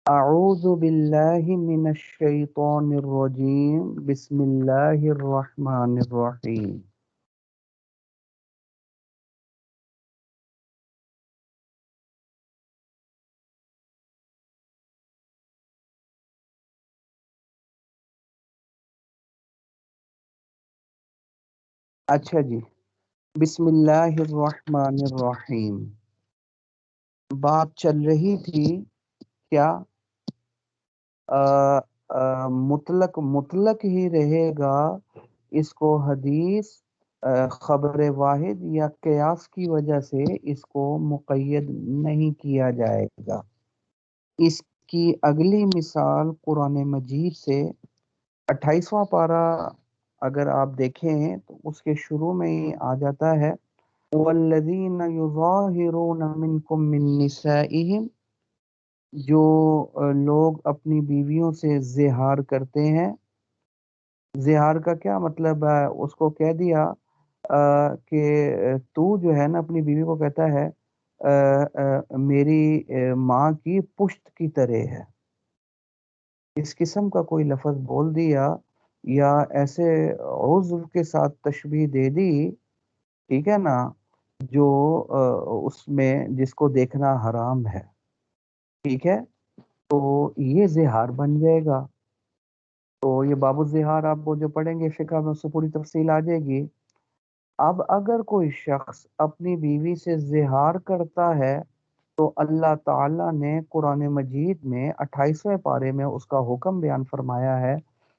اعوذ باللہ من الشیطان الرجیم بسم اللہ الرحمن الرحیم۔ اچھا جی، بسم اللہ الرحمن الرحیم۔ بات چل رہی تھی کیا مطلق ہی رہے گا، اس کو حدیث خبر واحد یا قیاس کی وجہ سے اس کو مقید نہیں کیا جائے گا۔ اس کی اگلی مثال قرآن مجید سے 28واں پارہ اگر آپ دیکھیں تو اس کے شروع میں ہی آ جاتا ہے والذین یظاہرون منکم من نسائہم، جو لوگ اپنی بیویوں سے زہار کرتے ہیں۔ زہار کا کیا مطلب ہے؟ اس کو کہہ دیا کہ تو جو ہے نا اپنی بیوی کو کہتا ہے میری ماں کی پشت کی طرح ہے، اس قسم کا کوئی لفظ بول دیا یا ایسے عضو کے ساتھ تشبیہ دے دی، ٹھیک ہے نا، جو اس میں جس کو دیکھنا حرام ہے، ٹھیک ہے، تو یہ زہار بن جائے گا۔ تو یہ باب الزہار آپ وہ جو پڑھیں گے فقہ میں اس سے پوری تفصیل آ جائے گی۔ اب اگر کوئی شخص اپنی بیوی سے زہار کرتا ہے تو اللہ تعالیٰ نے قرآن مجید میں 28ویں پارے میں اس کا حکم بیان فرمایا ہے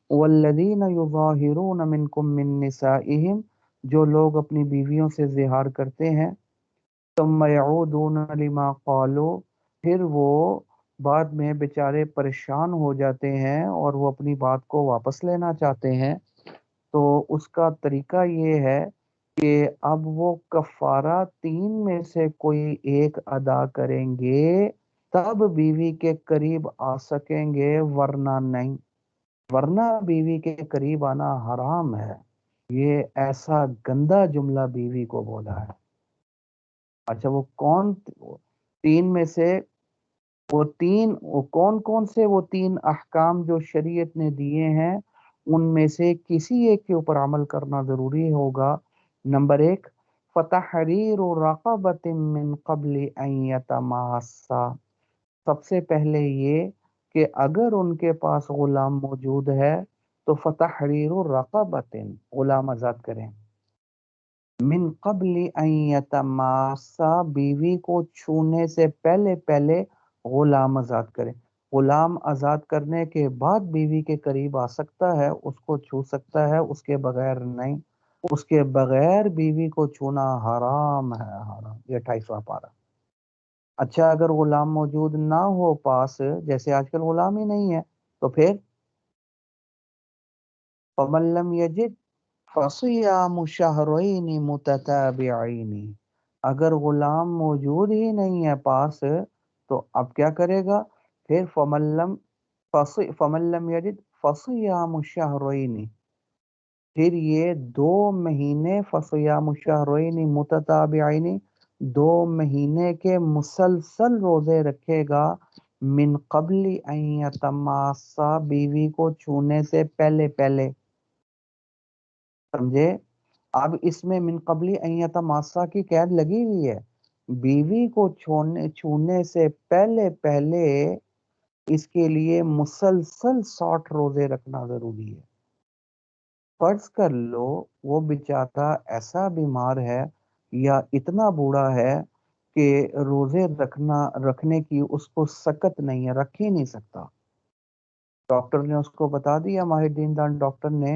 والذین یظاہرون منکم من نسائہم، جو لوگ اپنی بیویوں سے زہار کرتے ہیں، ثم یعودون لما قالوا، پھر وہ بعد میں بیچارے پریشان ہو جاتے ہیں اور وہ اپنی بات کو واپس لینا چاہتے ہیں، تو اس کا طریقہ یہ ہے کہ اب وہ کفارہ 3 میں سے کوئی ایک ادا کریں گے تب بیوی کے قریب آ سکیں گے، ورنہ نہیں، ورنہ بیوی کے قریب آنا حرام ہے۔ یہ ایسا گندا جملہ بیوی کو بولا ہے۔ اچھا وہ کون 3 میں سے وہ کون سے وہ 3 احکام جو شریعت نے دیے ہیں، ان میں سے کسی ایک کے اوپر عمل کرنا ضروری ہوگا۔ نمبر 1، فتحریر رقبۃ من قبل ان یتماسا، سب سے پہلے یہ کہ اگر ان کے پاس غلام موجود ہے تو فتحریر رقبۃ، غلام آزاد کریں، من قبل ان یتماسا، بیوی کو چھونے سے پہلے پہلے غلام آزاد کریں۔ غلام آزاد کرنے کے بعد بیوی کے قریب آ سکتا ہے، اس کو چھو سکتا ہے، اس کے بغیر نہیں، اس کے بغیر بیوی کو چھونا حرام ہے، حرام۔ یہ 28واں پارہ۔ اچھا اگر غلام موجود نہ ہو پاس، جیسے آج کل غلام ہی نہیں ہے، تو پھر فمن لم یجد فصیام شہرین متتابعین، اگر غلام موجود ہی نہیں ہے پاس تو اب کیا کرے گا؟ پھر فمن لم یجد فصیام شہرین، پھر یہ 2 مہینے، فصیام شہرین متتابعین، 2 مہینے کے مسلسل روزے رکھے گا، من قبل ان یتماسا، بیوی کو چھونے سے پہلے پہلے، سمجھے؟ اب اس میں من قبل ان یتماسا کی قید لگی ہوئی ہے، بیوی کو چھونے سے پہلے پہلے اس کے لیے مسلسل 60 روزے رکھنا ضروری ہے۔ فرض کر لو وہ بیچارہ ایسا بیمار ہے یا اتنا بوڑھا ہے کہ روزے رکھنے کی اس کو سکت نہیں ہے، رکھ ہی نہیں سکتا، ڈاکٹر نے اس کو بتا دیا، ماہر دین دان ڈاکٹر نے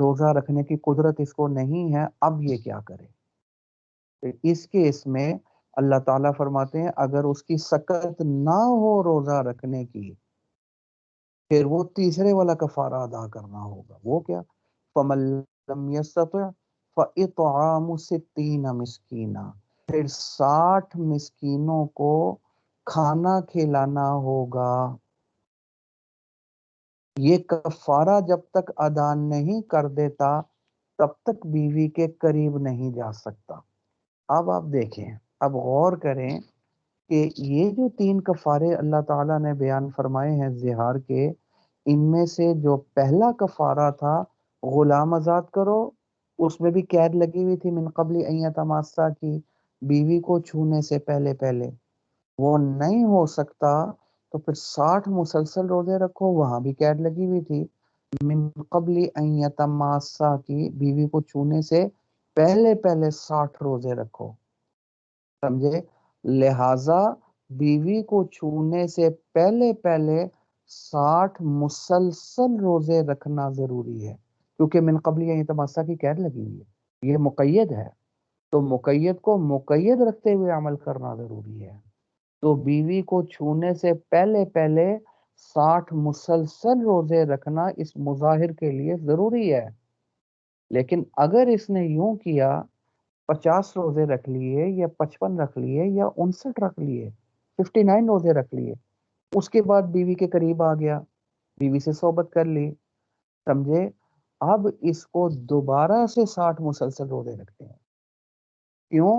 روزہ رکھنے کی قدرت اس کو نہیں ہے، اب یہ کیا کرے؟ اس کیس میں اللہ تعالیٰ فرماتے ہیں اگر اس کی سکت نہ ہو روزہ رکھنے کی، پھر وہ تیسرے والا کفارہ ادا کرنا ہوگا۔ وہ کیا؟ فَمَن لَّمْ يَسْتَطِعْ فَإِطْعَامُ 60 مسکینہ، پھر 60 مسکینوں کو کھانا کھلانا ہوگا۔ یہ کفارہ جب تک ادا نہیں کر دیتا تب تک بیوی کے قریب نہیں جا سکتا۔ اب آپ دیکھیں، اب غور کریں کہ یہ جو 3 کفارے اللہ تعالیٰ نے بیان فرمائے ہیں زہار کے، ان میں سے جو پہلا کفارہ تھا غلام آزاد کرو، اس میں بھی قید لگی ہوئی تھی من قبل ان یتماسا کی، بیوی کو چھونے سے پہلے پہلے، وہ نہیں ہو سکتا تو پھر 60 مسلسل روزے رکھو، وہاں بھی قید لگی ہوئی تھی من قبل ان یتماسا کی، بیوی کو چھونے سے پہلے پہلے 60 روزے رکھو، سمجھے؟ لہذا بیوی کو چھونے سے پہلے پہلے 60 مسلسل روزے رکھنا ضروری ہے، کیونکہ من قبل یہ تماسا کی قید لگی ہوئی ہے، یہ مقید ہے، تو مقید کو مقید رکھتے ہوئے عمل کرنا ضروری ہے۔ تو بیوی کو چھونے سے پہلے پہلے 60 مسلسل روزے رکھنا اس مظاہر کے لیے ضروری ہے۔ لیکن اگر اس نے یوں کیا 50 روزے رکھ لیے یا 55 رکھ لیے یا 59 رکھ لیے، 59 روزے رکھ لیے، اس کے بعد بیوی کے قریب آ گیا، بیوی سے صحبت کر لی، سمجھے؟ اب اس کو دوبارہ سے 60 مسلسل روزے رکھتے ہیں۔ کیوں؟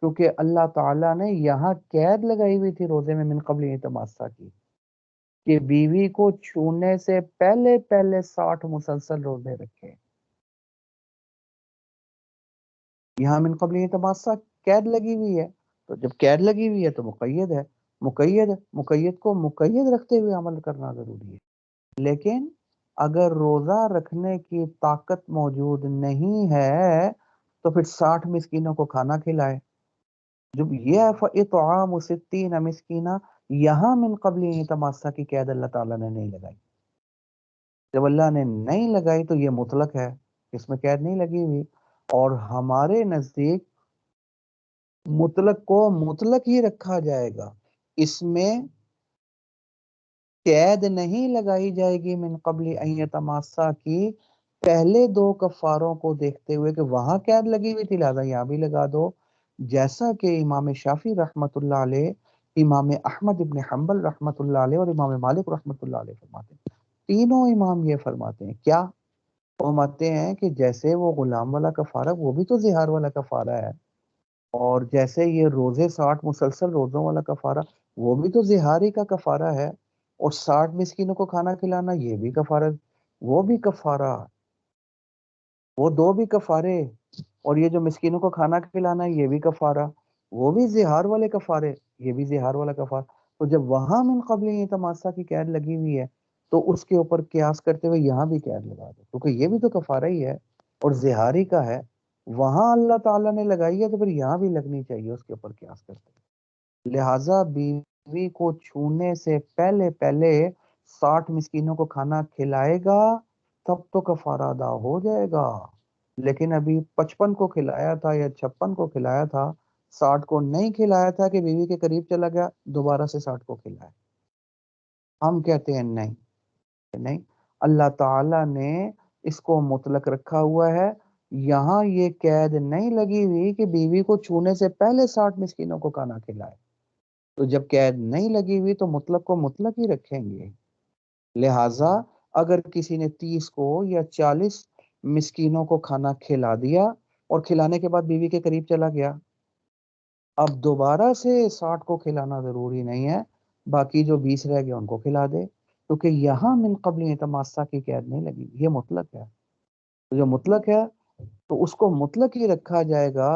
کیونکہ اللہ تعالیٰ نے یہاں قید لگائی ہوئی تھی روزے میں من قبل تماسا کی، کہ بیوی کو چھونے سے پہلے پہلے 60 مسلسل روزے رکھے۔ یہاں من قبل تماسا قید لگی ہوئی ہے، تو جب قید لگی ہوئی ہے تو مقید ہے، مقید کو مقید رکھتے ہوئے عمل کرنا ضروری ہے۔ لیکن اگر روزہ رکھنے کی طاقت موجود نہیں ہے تو پھر 60 مسکینوں کو کھانا کھلائے۔ جب یہ فَإِطْعَامُ 60 مسکینہ، یہاں من قبل تماسا کی قید اللہ تعالیٰ نے نہیں لگائی۔ جب اللہ نے نہیں لگائی تو یہ مطلق ہے، اس میں قید نہیں لگی ہوئی، اور ہمارے نزدیک مطلق کو مطلق ہی رکھا جائے گا، اس میں قید نہیں لگائی جائے گی من قبل ان یتماسا کی، پہلے 2 کفاروں کو دیکھتے ہوئے کہ وہاں قید لگی ہوئی تھی لہذا یہاں بھی لگا دو، جیسا کہ امام شافعی رحمت اللہ علیہ، امام احمد ابن حنبل رحمت اللہ علیہ اور امام مالک رحمت اللہ علیہ فرماتے ہیں۔ تینوں امام یہ فرماتے ہیں، کیا فرماتے ہیں کہ جیسے وہ غلام والا کفارہ وہ بھی تو زہار والا کفارہ ہے، اور جیسے یہ روزے 60 مسلسل روزوں والا کفارہ وہ بھی تو زہاری کا کفارہ ہے، اور 60 مسکینوں کو کھانا کھلانا یہ بھی کفارہ، وہ بھی کفارہ، وہ 2 بھی کفارے، اور یہ جو مسکینوں کو کھانا کھلانا یہ بھی کفارہ، وہ بھی زہار والے کفارے، یہ بھی زہار والا کفارہ۔ تو جب وہاں من قبل یہ تماسا کی قید لگی ہوئی ہے تو اس کے اوپر قیاس کرتے ہوئے یہاں بھی قید لگا دو، کیونکہ یہ بھی تو کفارہ ہی ہے اور زہاری کا ہے، وہاں اللہ تعالیٰ نے لگائی ہے تو پھر یہاں بھی لگنی چاہیے اس کے اوپر قیاس کرتے ہوئے۔ لہٰذا بیوی کو چھونے سے پہلے پہلے 60 مسکینوں کو کھانا کھلائے گا تب تو کفارہ ادا ہو جائے گا، لیکن ابھی 55 کو کھلایا تھا یا 56 کو کھلایا تھا، 60 کو نہیں کھلایا تھا کہ بیوی کے قریب چلا گیا دوبارہ سے 60 کو کھلایا۔ ہم کہتے ہیں نہیں، نہیں، اللہ تعالیٰ نے اس کو مطلق رکھا ہوا ہے، یہاں یہ قید نہیں لگی ہوئی کہ بیوی کو چھونے سے پہلے 60 مسکینوں کو کھانا کھلائے، تو جب قید نہیں لگی ہوئی تو مطلق کو مطلق ہی رکھیں گے۔ لہٰذا اگر کسی نے 30 کو یا 40 مسکینوں کو کھانا کھلا دیا اور کھلانے کے بعد بیوی کے قریب چلا گیا، اب دوبارہ سے 60 کو کھلانا ضروری نہیں ہے، باقی جو 20 رہ گئے ان کو کھلا دے، کیونکہ یہاں من قبل تماسا کی قید نہیں لگی، یہ مطلق ہے۔ تو جو مطلق ہے تو اس کو مطلق ہی رکھا جائے گا،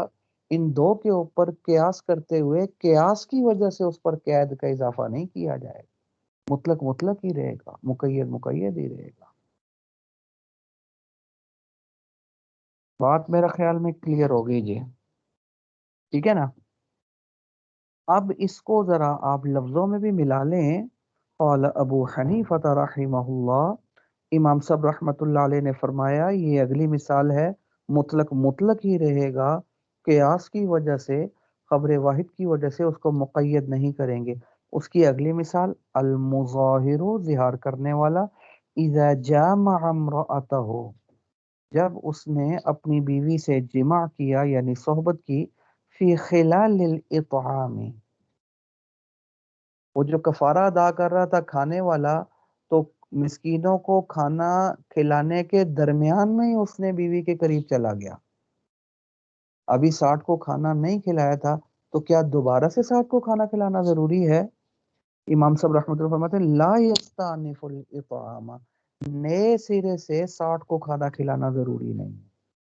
ان 2 کے اوپر قیاس کرتے ہوئے قیاس کی وجہ سے اس پر قید کا اضافہ نہیں کیا جائے گا، مطلق مطلق ہی رہے گا، مقید مقید ہی رہے گا۔ بات میرا خیال میں کلیئر ہو گئی جی، ٹھیک ہے نا؟ اب اس کو ذرا آپ لفظوں میں بھی ملا لیں۔ قال ابو حنیفہ رحمہ اللہ، امام صاحب رحمۃ اللہ علیہ نے فرمایا یہ اگلی مثال ہے، مطلق مطلق ہی رہے گا، قیاس کی وجہ سے، خبر واحد کی وجہ سے اس کو مقید نہیں کریں گے۔ اس کی اگلی مثال المظاہر، ظہار کرنے والا، اذا جامع امرأتہ، جب اس نے اپنی بیوی سے جماع کیا یعنی صحبت کی، فی خلال الاطعام، وہ جو کفارہ ادا کر رہا تھا کھانے والا، تو مسکینوں کو کھانا کھلانے کے درمیان میں ہی اس نے بیوی کے قریب چلا گیا، ابھی 60 کو کھانا نہیں کھلایا تھا، تو کیا دوبارہ سے 60 کو کھانا کھلانا ضروری ہے؟ امام صاحب رحمۃ اللہ فرماتے ہیں لا یستانف الاطعام، نئے سرے سے 60 کو کھانا کھلانا ضروری نہیں،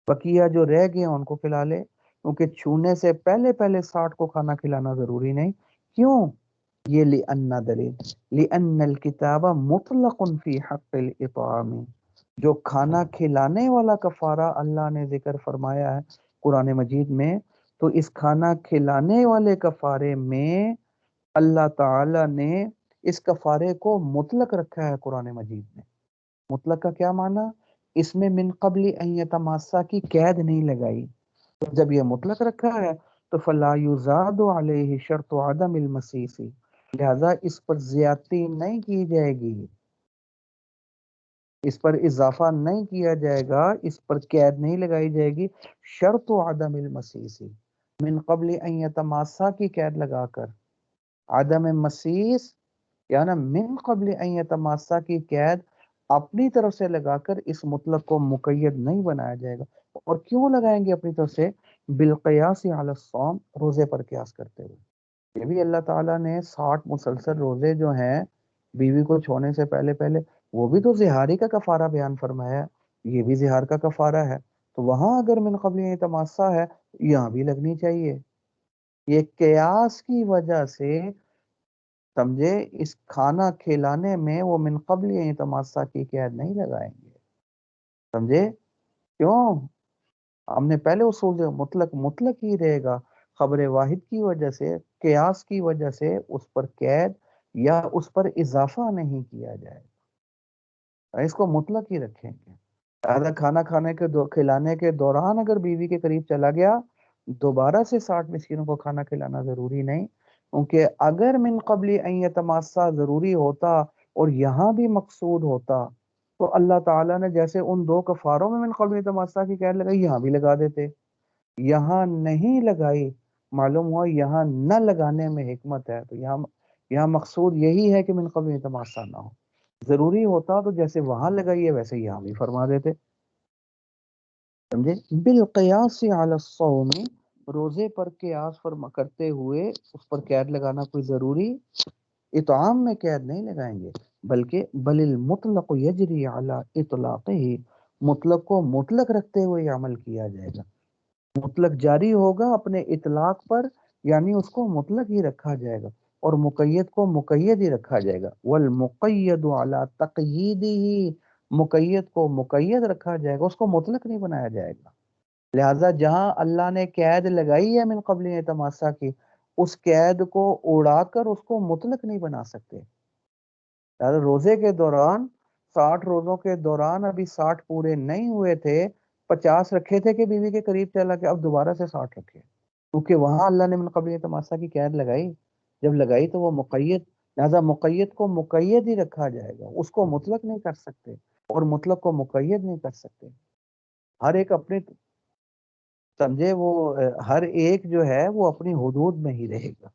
بقیہ جو رہ گئے ان کو کھلا لے، کیونکہ چھونے سے پہلے پہلے 60 کو کھانا کھلانا ضروری نہیں۔ کیوں؟ یہ لأن دلیل، لأن الکتاب مطلق فی حق الاطعام، جو کھانا کھلانے والا کفارہ اللہ نے ذکر فرمایا ہے قرآن مجید میں، تو اس کھانا کھلانے والے کفارے میں اللہ تعالی نے اس کفارے کو مطلق رکھا ہے قرآن مجید میں۔ مطلق کا کیا معنی؟ اس میں من قبل ان یتماسا کی قید نہیں لگائی، تو جب یہ مطلق رکھا ہے تو فلا یزاد علیہ شرط عدم المسیس، لہذا اس پر زیادتی نہیں کی جائے گی، اس پر اضافہ نہیں کیا جائے گا، اس پر قید نہیں لگائی جائے گی، شرط عدم المسیس، من قبل ان یتماسا کی قید لگا کر، عدم مسیس یا نا من قبل ان یتماسا کی قید اپنی طرف سے لگا کر اس مطلق کو مقید نہیں بنایا جائے گا۔ اور کیوں لگائیں گے اپنی طرف سے؟ بالقیاس علی الصوم، روزے پر قیاس کرتے ہوئے۔ یہ بھی اللہ تعالیٰ نے 60 مسلسل روزے جو ہیں بیوی کو چھونے سے پہلے پہلے، وہ بھی تو زہاری کا کفارہ بیان فرمایا ہے، یہ بھی زہار کا کفارہ ہے، تو وہاں اگر من قبل تماسا ہے یہاں بھی لگنی چاہیے۔ یہ قیاس کی وجہ سے سمجھے، اس کھانا کھلانے میں وہ من قبل تماسا کی قید نہیں لگائیں گے، سمجھے؟ کیوں؟ ہم نے پہلے اصول جو مطلق مطلق ہی رہے گا، خبر واحد کی وجہ سے، قیاس کی وجہ سے اس پر قید یا اس پر اضافہ نہیں کیا جائے گا، اس کو مطلق ہی رکھیں گے۔ لہٰذا کھانا کھلانے کے دوران اگر بیوی کے قریب چلا گیا، دوبارہ سے 60 مسکینوں کو کھانا کھلانا ضروری نہیں، کیونکہ اگر من قبل ان یتماسا ضروری ہوتا اور یہاں بھی مقصود ہوتا تو اللہ تعالیٰ نے جیسے ان دو کفاروں میں من قبل تماسا کی قید لگائی، یہاں بھی لگا دیتے، یہاں نہیں لگائی، معلوم ہوا یہاں نہ لگانے میں حکمت ہے، تو یہاں مقصود یہی ہے کہ من قبل تماسا نہ ہو، ضروری ہوتا تو جیسے وہاں لگائی ہے ویسے یہاں بھی فرما دیتے، سمجھے؟ بالقیاس علی الصوم، روزے پر قیاس فرما کرتے ہوئے اس پر قید لگانا کوئی ضروری، اطعام میں قید نہیں لگائیں گے، بلکہ بل المطلق یجری علی اطلاقہ، مطلق کو مطلق رکھتے ہوئے عمل کیا جائے گا، مطلق جاری ہوگا اپنے اطلاق پر، یعنی اس کو مطلق ہی رکھا جائے گا، اور مقید کو مقید ہی رکھا جائے گا، والمقید علی تقییدہ، مقید کو مقید رکھا جائے گا، اس کو مطلق نہیں بنایا جائے گا۔ لہٰذا جہاں اللہ نے قید لگائی ہے من قبل تماسا کی، اس قید کو اڑا کر اس کو مطلق نہیں بنا سکتے۔ لہٰذا روزے کے دوران 60 روزوں کے دوران ابھی 60 پورے نہیں ہوئے تھے، 50 رکھے تھے کہ بیوی کے قریب چلا کے اب دوبارہ سے 60 رکھے، کیونکہ وہاں اللہ نے من قبل تماسا کی قید لگائی، جب لگائی تو وہ مقید، لہٰذا مقید کو مقید ہی رکھا جائے گا، اس کو مطلق نہیں کر سکتے اور مطلق کو مقید نہیں کر سکتے، ہر ایک اپنے، سمجھے؟ وہ ہر ایک جو ہے وہ اپنی حدود میں ہی رہے گا۔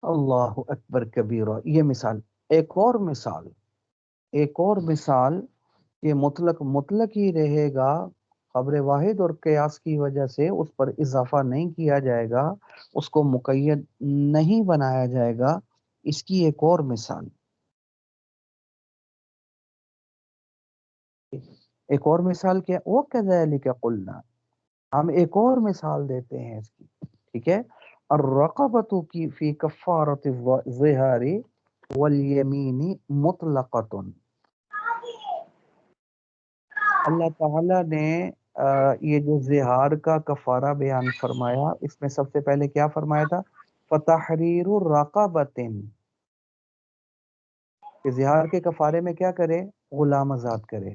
اللہ اکبر کبیرہ، یہ مثال، ایک اور مثال کہ مطلق مطلق ہی رہے گا، خبر واحد اور قیاس کی وجہ سے اس پر اضافہ نہیں کیا جائے گا، اس کو مقید نہیں بنایا جائے گا، اس کی ایک اور مثال، ایک اور مثال کیا؟ وَكَذَلِكَ قُلْنَا، ہم ایک اور مثال دیتے ہیں اس کی، ٹھیک ہے؟ الرقبۃ کی فی کفارۃ الظہار والیمین مطلقۃ، اللہ تعالیٰ نے یہ جو زہار کا کفارہ بیان فرمایا، اس میں سب سے پہلے کیا فرمایا تھا؟ فتحریر الرقبۃ، کہ زہار کے کفارے میں کیا کرے؟ غلام آزاد کرے۔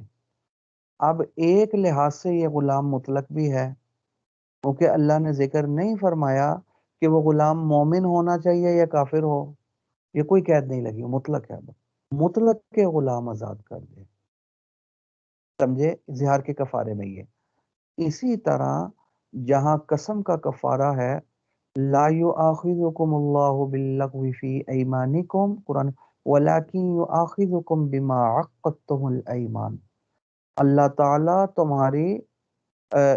اب ایک لحاظ سے یہ غلام مطلق بھی ہے، کیونکہ اللہ نے ذکر نہیں فرمایا کہ وہ غلام مومن ہونا چاہیے یا کافر ہو، یہ کوئی قید نہیں لگی، مطلق ہے، مطلق کے غلام آزاد کر دے، سمجھے؟ زہار کے کفارے میں یہ اسی طرح جہاں قسم کا کفارہ ہے، لا یؤاخذکم اللہ باللغو فی ایمانکم، قرآن، ولکن یؤاخذکم بما عقدتم الایمان، اللہ تعالیٰ تمہاری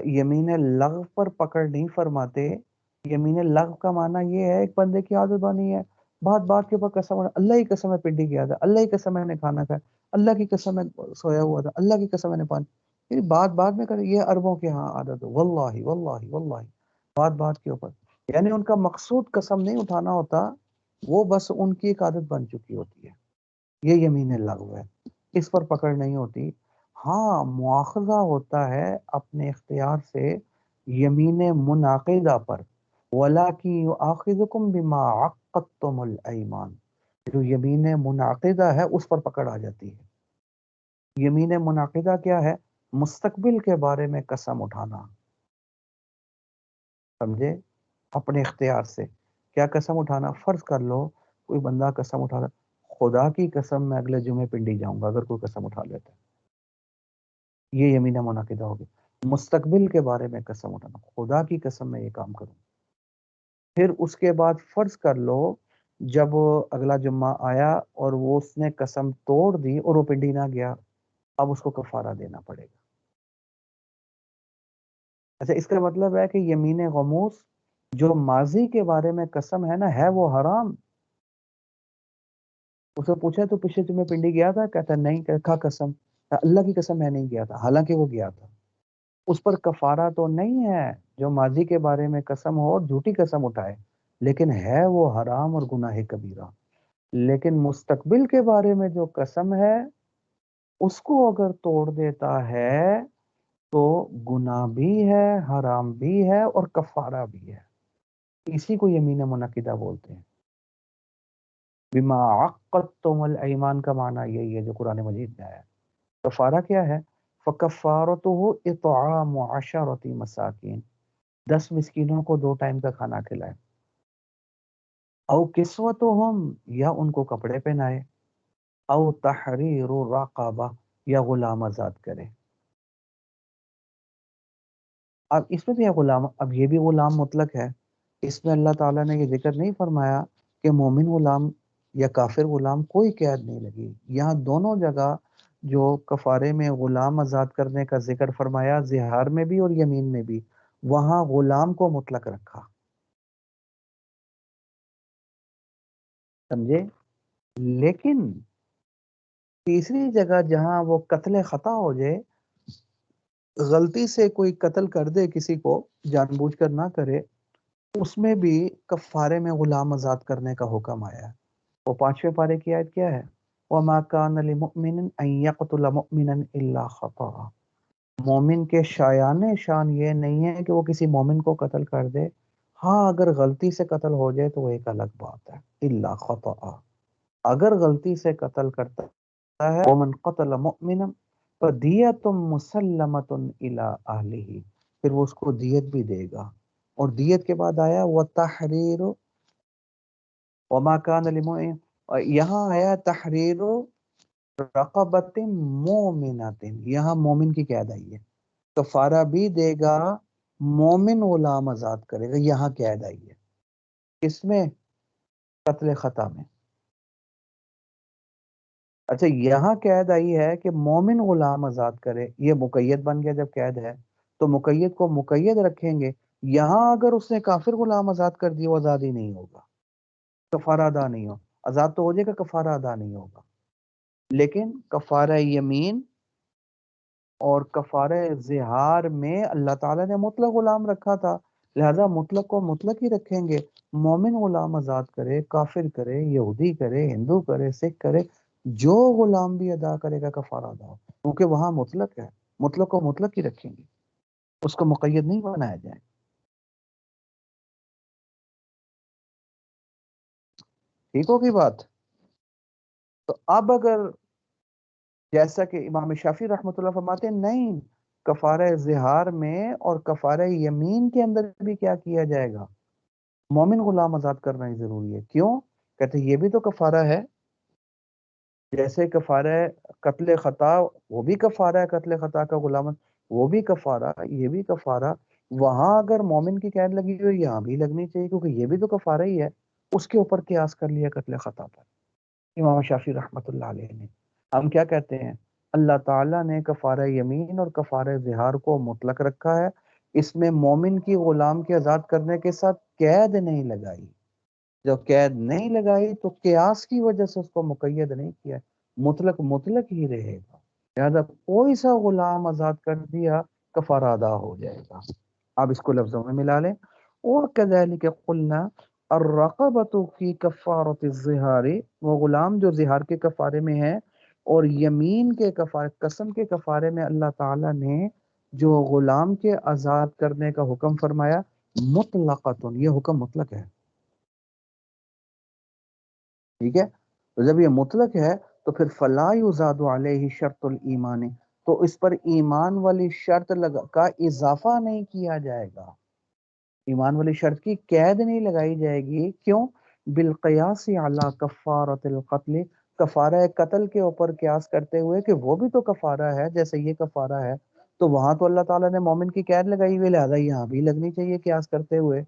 یمین لغو پر پکڑ نہیں فرماتے. یمین لغو کا معنی یہ ہے ایک بندے کی عادت بنی ہے بات بات کے اوپر قسم، اللہ کی قسم ہے پنڈی کیا تھا، اللہ کی قسم میں نے کھانا کھایا، اللہ کی قسم میں سویا ہوا تھا، اللہ کی قسم میں نے پانی، یہ بات بات میں کرے. یہ عربوں کے ہاں عادت ہے، واللہ واللہ واللہ، بات بات کے اوپر. یعنی ان کا مقصود قسم نہیں اٹھانا ہوتا، وہ بس ان کی ایک عادت بن چکی ہوتی ہے. یہ یمین لغو ہے، اس پر پکڑ نہیں ہوتی. ہاں مواخذہ ہوتا ہے اپنے اختیار سے یمین منعقدہ پر، وَلَٰكِن يُؤَاخِذُكُم بِمَا عَقَّدتُّمُ الْأَيْمَانَ، جو یمین منعقدہ ہے اس پر پکڑ آ جاتی ہے. یمین منعقدہ کیا ہے؟ مستقبل کے بارے میں قسم اٹھانا، سمجھے؟ اپنے اختیار سے کیا قسم اٹھانا؟ فرض کر لو کوئی بندہ قسم اٹھا، خدا کی قسم میں اگلے جمعے پنڈی جاؤں گا، اگر کوئی قسم اٹھا لیتا ہے، یہ یمین منعقدہ ہوگی. مستقبل کے بارے میں قسم اٹھانا، خدا کی قسم میں یہ کام کروں. پھر اس کے بعد فرض کر لو جب اگلا جمعہ آیا اور وہ اس نے قسم توڑ دی اور وہ پنڈی نہ گیا، اب اس کو کفارہ دینا پڑے گا. اچھا، اس کا مطلب ہے کہ یمین غموس جو ماضی کے بارے میں قسم ہے نا، ہے وہ حرام. اسے پوچھا تو پچھلے جمعے پنڈی گیا تھا؟ کہتا نہیں. کہا قسم، اللہ کی قسم میں نہیں گیا تھا، حالانکہ وہ گیا تھا. اس پر کفارہ تو نہیں ہے جو ماضی کے بارے میں قسم ہو اور جھوٹی قسم اٹھائے، لیکن ہے وہ حرام اور گناہ کبیرہ. لیکن مستقبل کے بارے میں جو قسم ہے اس کو اگر توڑ دیتا ہے تو گناہ بھی ہے، حرام بھی ہے اور کفارہ بھی ہے. اسی کو یمین منعقدہ بولتے ہیں. بما عقدتم الایمان کا معنی یہی ہے جو قرآن مجید میں آیا ہے. کفارہ کیا ہے؟ فَكَفَّارَتُهُ إِطْعَامُ عَشَرَةِ مساکین، 10 مسکینوں کو 2 ٹائم کا کھانا کھلائے. او کسوتہم، یا ان کو کپڑے پہنائے. او تحریر رقبہ، یا غلام آزاد کرے. اب اس میں بھی ہے غلام، اب یہ بھی غلام مطلق ہے. اس میں اللہ تعالیٰ نے یہ ذکر نہیں فرمایا کہ مومن غلام یا کافر غلام، کوئی قید نہیں لگی. یہاں دونوں جگہ جو کفارے میں غلام آزاد کرنے کا ذکر فرمایا، زہار میں بھی اور یمین میں بھی، وہاں غلام کو مطلق رکھا، سمجھے؟ لیکن تیسری جگہ جہاں وہ قتل خطا ہو جائے، غلطی سے کوئی قتل کر دے کسی کو، جان بوجھ کر نہ کرے، اس میں بھی کفارے میں غلام آزاد کرنے کا حکم آیا ہے. وہ 5ویں پارے کی آیت کیا ہے؟ وَمَا كَانَ لِمُؤْمِنٍ أَن يَقْتُلَ مُؤْمِنًا إِلَّا خَطَأً. مومن کے شایان شان یہ نہیں ہے کہ وہ کسی مومن کو قتل کر دے. ہاں اگر غلطی سے قتل ہو جائے تو وہ ایک الگ بات ہے، الا خطأ. اگر غلطی سے قتل کرتا ہے، ومن قتل مؤمنا فدیۃ مسلمۃ الی اہلہ، پھر وہ اس کو دیت بھی دے گا. اور دیت کے بعد آیا وتحریر، وما کان لمؤمن، یہاں آیا تحریر رقبۃ مومنۃ، یہاں مومن کی قید آئی ہے. کفارہ بھی دے گا، مومن غلام آزاد کرے گا، یہاں قید آئی ہے. کس میں؟ قتل خطا میں. اچھا، یہاں قید آئی ہے کہ مومن غلام آزاد کرے، یہ مقید بن گیا. جب قید ہے تو مقید کو مقید رکھیں گے. یہاں اگر اس نے کافر غلام آزاد کر دیا، وہ آزاد ہی نہیں ہوگا، کفارہ ادا نہیں ہو. آزاد تو ہو جائے گا، کفارہ ادا نہیں ہوگا. لیکن کفارہ یمین اور کفارہ زہار میں اللہ تعالیٰ نے مطلق غلام رکھا تھا، لہذا مطلق کو مطلق ہی رکھیں گے. مومن غلام آزاد کرے، کافر کرے، یہودی کرے، ہندو کرے، سکھ کرے، جو غلام بھی ادا کرے گا کفارہ ادا ہو، کیونکہ وہاں مطلق ہے. مطلق کو مطلق ہی رکھیں گے، اس کو مقید نہیں بنایا جائے. ٹھیک ہوگی بات؟ تو اب اگر جیسا کہ امام شافعی رحمۃ اللہ فرماتے ہیں نہیں، کفارہ زہار میں اور کفارہ یمین کے اندر بھی کیا کیا جائے گا؟ مومن غلام آزاد کرنا ہی ضروری ہے. کیوں؟ کہتے ہیں یہ بھی تو کفارہ ہے. جیسے کفارہ قتل خطا، وہ بھی کفارہ ہے، قتل خطا کا غلام، وہ بھی کفارہ، یہ بھی کفارہ. وہاں اگر مومن کی قید لگی ہوئی، یہاں بھی لگنی چاہیے، کیونکہ یہ بھی تو کفارہ ہی ہے. اس کے اوپر قیاس کر لیا قتل خطا پر امام شافعی رحمۃ اللہ علیہ نے. ہم کیا کہتے ہیں؟ اللہ تعالیٰ نے کفارہ یمین اور کفارہ ظہار کو مطلق رکھا ہے، اس میں مومن کی غلام کے آزاد کرنے کے ساتھ قید نہیں لگائی، جب قید نہیں لگائی تو قیاس کی وجہ سے اس کو مقید نہیں کیا، مطلق مطلق ہی رہے گا، لہذا کوئی سا غلام آزاد کر دیا کفارہ ادا ہو جائے گا۔ آپ اس کو لفظوں میں ملا لیں، وَكَذَلِكَ قُلْنَا الرَّقَبَةُ فِي كَفَّارَةِ الظِّهَارِ، وہ غلام جو ظہار کے کفارے میں ہے، اور یمین کے کفارے، قسم کے کفارے میں اللہ تعالیٰ نے جو غلام کے آزاد کرنے کا حکم فرمایا مطلقۃ، یہ حکم مطلق ہے، ٹھیک ہے؟ تو جب یہ مطلق ہے تو پھر فلا یزاد علیہ شرط الایمان، تو اس پر ایمان والی شرط کا اضافہ نہیں کیا جائے گا، ایمان والی شرط کی قید نہیں لگائی جائے گی، کیوں؟ بالقیاس علی کفارۃ القتل، کفارہ قتل کے اوپر قیاس کرتے ہوئے کہ وہ بھی تو کفارہ ہے جیسے یہ کفارہ ہے، تو وہاں تو اللہ تعالیٰ نے مومن کی قید لگائی ہوئی، لہذا یہاں بھی لگنی چاہیے قیاس کرتے ہوئے،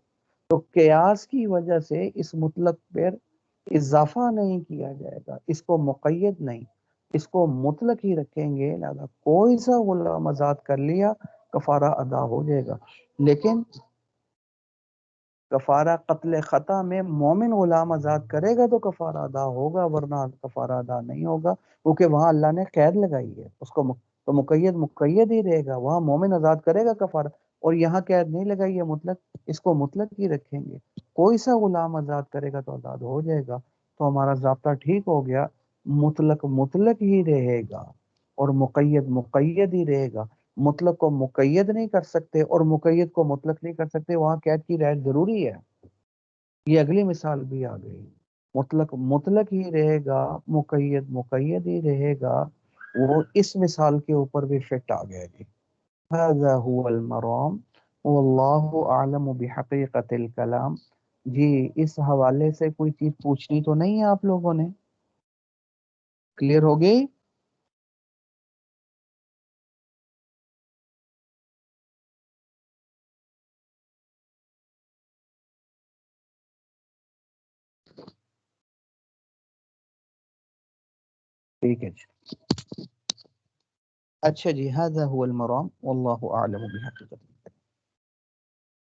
تو قیاس کی وجہ سے اس مطلق پر اضافہ نہیں کیا جائے گا، اس کو مقید نہیں، اس کو مطلق ہی رکھیں گے، لہذا کوئی سا غلام آزاد کر لیا کفارہ ادا ہو جائے گا، لیکن کفارہ قتل خطا میں مومن غلام آزاد کرے گا تو کفارہ ادا ہوگا، ورنہ کفارہ ادا نہیں ہوگا، کیونکہ وہاں اللہ نے قید لگائی ہے، اس کو تو مقید مقید ہی رہے گا، وہاں مومن آزاد کرے گا کفارہ، اور یہاں قید نہیں لگائی ہے مطلق، اس کو مطلق ہی رکھیں گے، کوئی سا غلام آزاد کرے گا تو آزاد ہو جائے گا، تو ہمارا ضابطہ ٹھیک ہو گیا، مطلق مطلق ہی رہے گا اور مقید مقید ہی رہے گا، مطلق کو مقید نہیں کر سکتے اور مقید کو مطلق نہیں کر سکتے، وہاں قید کی رعایت ضروری ہے، یہ اگلی مثال بھی آ گئی، مطلق مطلق ہی رہے گا، مقید مقید ہی رہے گا، وہ اس مثال کے اوپر بھی فٹ آ گیا جی۔ هذا هو المرام واللہ اعلم بحقیقت الکلام، جی اس حوالے سے کوئی چیز پوچھنی تو نہیں ہے آپ لوگوں نے؟ کلیئر ہو گئی؟ ٹھیک ہے جی، اچھا جی، هذا هو المرام واللہ اعلم بحقیقت